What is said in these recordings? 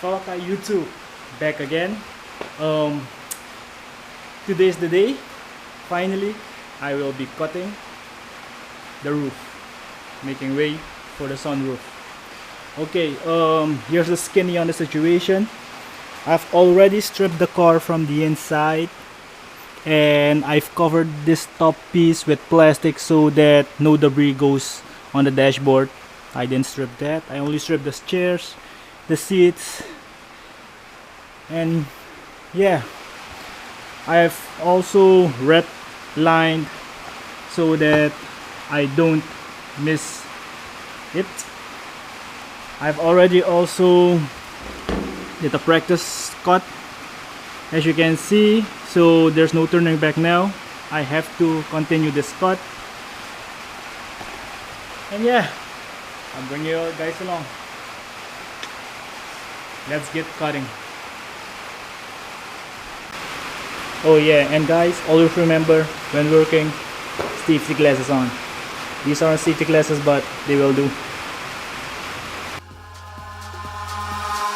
Falaka YouTube back again. Um, Today's the day. Finally, I will be cutting the roof, making way for the sunroof. Okay, here's the skinny on the situation. I've already stripped the car from the inside, and I've covered this top piece with plastic so that no debris goes on the dashboard. I didn't strip that. I only stripped the chairs, the seats, and yeah, I've also red lined so that I don't miss it. I've already also did a practice cut, as you can see, so there's no turning back now. I have to continue this cut, and yeah, I'll bring you guys along. Let's get cutting. Oh yeah, and guys, always remember when working, safety glasses on. These aren't safety glasses, but they will do.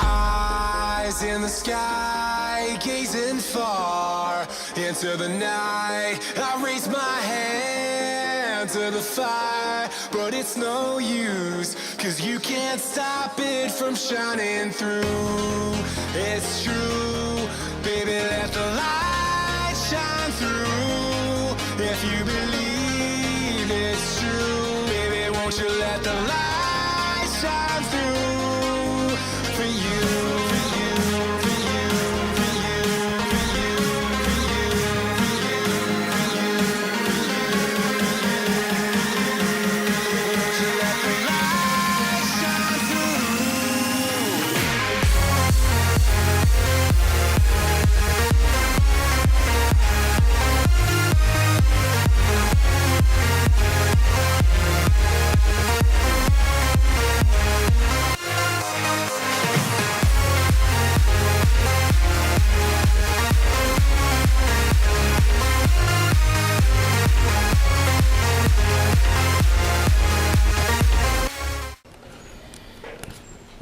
Eyes in the sky, gazing far into the night. I raise my hand to the fire, but it's no use, 'cause you can't stop it from shining through. It's true, baby, let the light shine through. If you believe it's true, baby, won't you let the light shine through for you.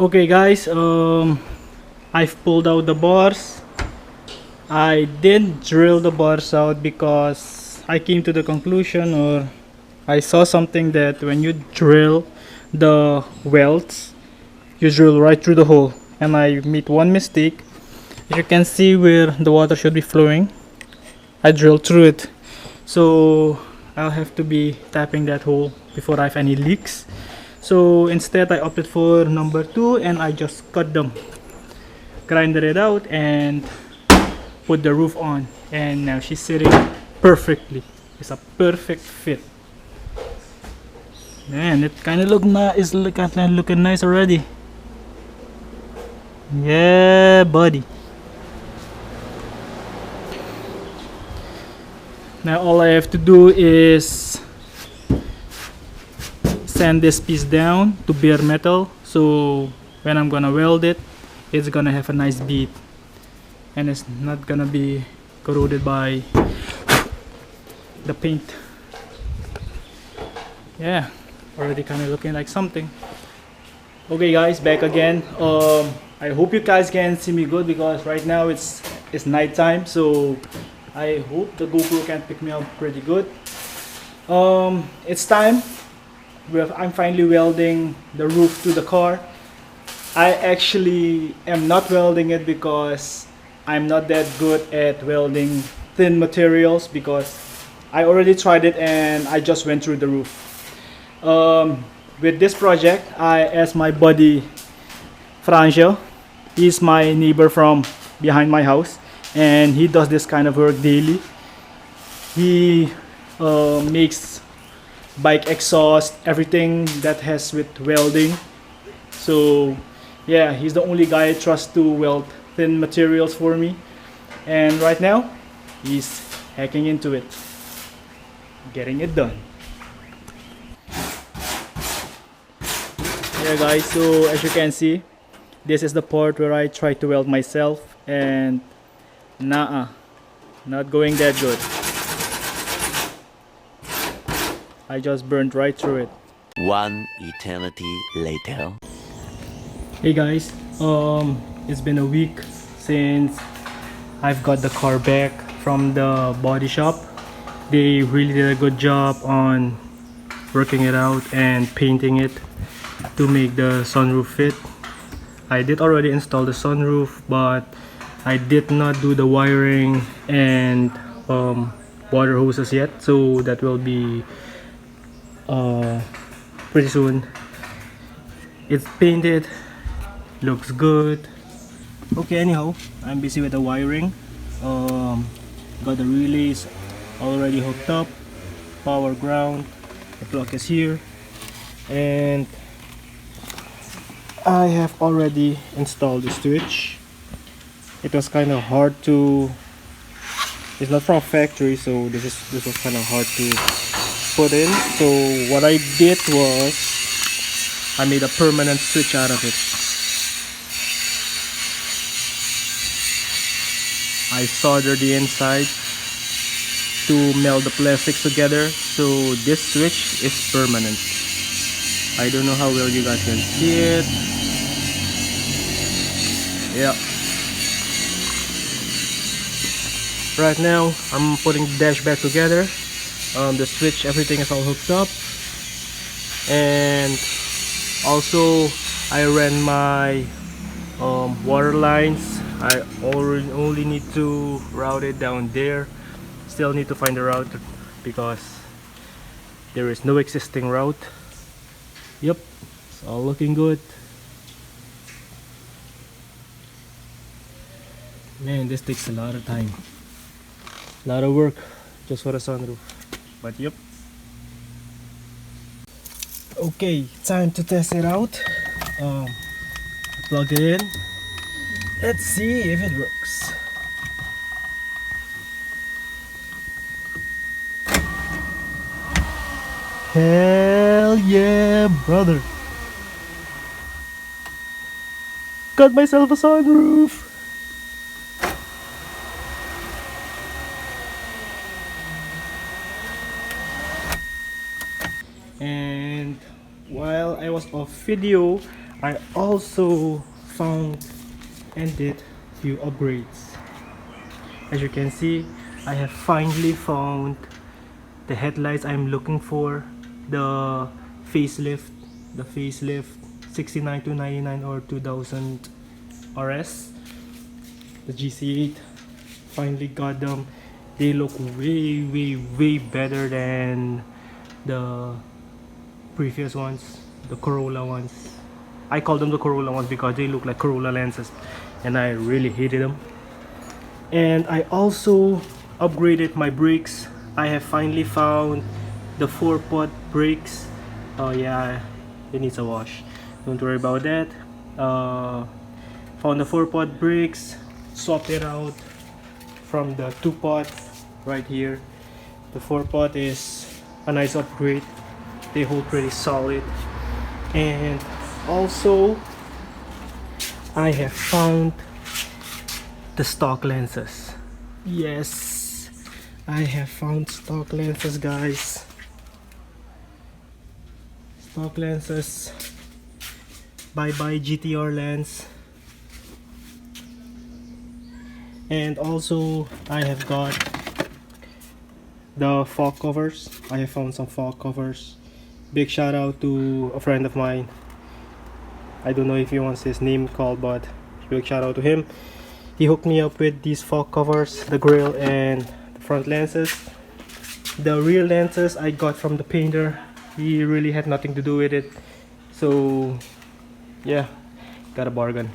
Okay guys, I've pulled out the bars. I didn't drill the bars out because I came to the conclusion, or I saw something, that when you drill the welds, you drill right through the hole, and I made one mistake. As you can see where the water should be flowing, I drilled through it, so I'll have to be tapping that hole before I have any leaks. So instead I opted for number 2, and I just cut them, grinded it out, and put the roof on, and now she's sitting perfectly. It's a perfect fit. Man, it kind of looking nice already. Yeah, buddy. Now all I have to do is sand this piece down to bare metal, so when I'm gonna weld it, it's gonna have a nice bead, and it's not gonna be corroded by the paint. Yeah, already kind of looking like something. Okay guys, back again. I hope you guys can see me good, because right now it's nighttime, so I hope the GoPro can pick me up pretty good. It's time. I'm finally welding the roof to the car. I actually am not welding it because I'm not that good at welding thin materials, because I already tried it and I just went through the roof. With this project, I asked my buddy Franjo. He's my neighbor from behind my house, and he does this kind of work daily. He makes bike exhaust, everything that has with welding. So yeah, he's the only guy I trust to weld thin materials for me, and right now he's hacking into it, getting it done. Yeah guys, so as you can see, this is the part where I try to weld myself, and not going that good. I just burned right through it. One eternity later. Hey guys, It's been a week since I've got the car back from the body shop. They really did a good job on working it out and painting it to make the sunroof fit. I did already install the sunroof, but I did not do the wiring and water hoses yet, so that will be pretty soon. It's painted, looks good. Okay, anyhow, I'm busy with the wiring. Got the relays already hooked up, power ground, the plug is here, and I have already installed the switch. It was kind of hard to, it's not from factory, so this was kind of hard to put in. So what I did was I made a permanent switch out of it. I soldered the inside to meld the plastics together, so this switch is permanent. I don't know how well you guys can see it. Yeah. Right now I'm putting the dash back together. The switch, everything is all hooked up, and also I ran my water lines. I only need to route it down there. Still need to find the route because there is no existing route. Yep, it's all looking good. Man, this takes a lot of time, a lot of work just for the sunroof, but yep. Okay, time to test it out. Plug it in. Let's see if it works. Hell yeah, brother. Got myself a sunroof. And while I was off video, I also found and did a few upgrades. As you can see, I have finally found the headlights I'm looking for, the facelift 69 to 99 or 2000 RS, the GC8. Finally got them. They look way better than the previous ones, the Corolla ones. I call them the Corolla ones because they look like Corolla lenses and I really hated them. And I also upgraded my brakes. I have finally found the 4-pot brakes. Oh yeah, it needs a wash. Don't worry about that. Found the 4-pot brakes, swapped it out from the 2-pot right here. The 4-pot is a nice upgrade. They hold pretty solid. And also I have found the stock lenses. Yes, I have found stock lenses, guys. Stock lenses. Bye bye GTR lens. And also I have got the fog covers. I have found some fog covers. Big shout out to a friend of mine. I don't know if he wants his name called, but big shout out to him. He hooked me up with these fog covers, the grill and the front lenses. The rear lenses I got from the painter. He really had nothing to do with it, so yeah, got a bargain.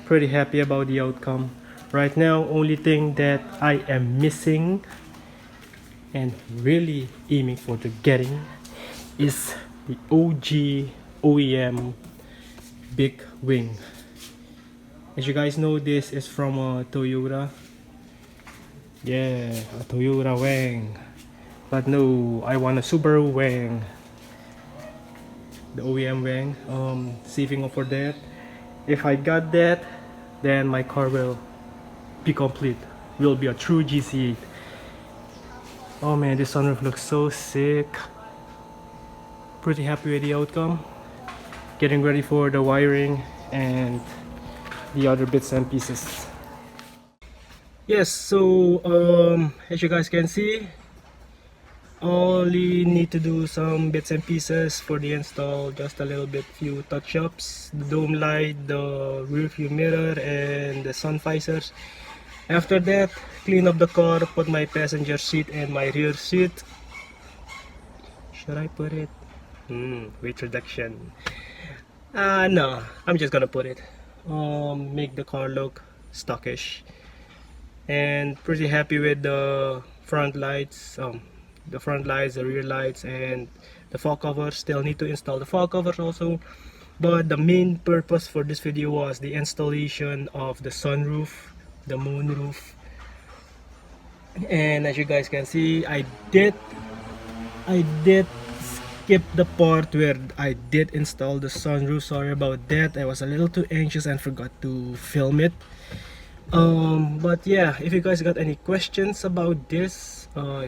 Pretty happy about the outcome. Right now, only thing that I am missing and really aiming for to getting is the OG OEM big wing. As you guys know, this is from a Toyota. Yeah, a Toyota wing. But no, I want a Subaru wing. The OEM wing. Saving up for that. If I got that, then my car will be complete. Will be a true GC8. Oh man, this sunroof looks so sick. Pretty happy with the outcome. getting ready for the wiring and the other bits and pieces. Yes, so as you guys can see, only need to do some bits and pieces for the install, just a little bit, few touch-ups, the dome light, the rear view mirror, and the sun visors. After that, clean up the car, put my passenger seat and my rear seat. Should I put it? Weight reduction. No, I'm just gonna put it. Make the car look stockish. And pretty happy with the front lights, the rear lights, and the fog covers. Still need to install the fog covers also, but the main purpose for this video was the installation of the sunroof, the moonroof. And as you guys can see, I did skip the part where I did install the sunroof. Sorry about that, I was a little too anxious and forgot to film it. But yeah, if you guys got any questions about this,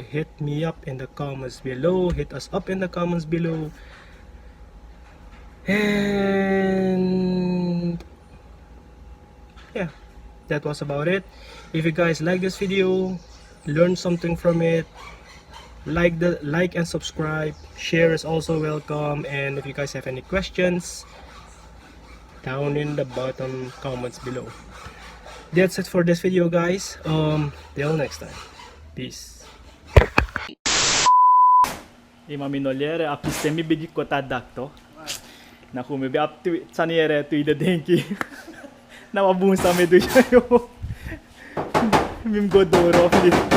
hit me up in the comments below, hit us up in the comments below. And yeah, that was about it. If you guys like this video, learn something from it, like and subscribe, share is also welcome. And if you guys have any questions, down in the bottom comments below. That's it for this video, guys. Till next time, peace. Ima minoliere a sistemi bigi kota dakto. Na kumibi up to saniere to ida denki. Na mabunsa me do yo. Mim godoro.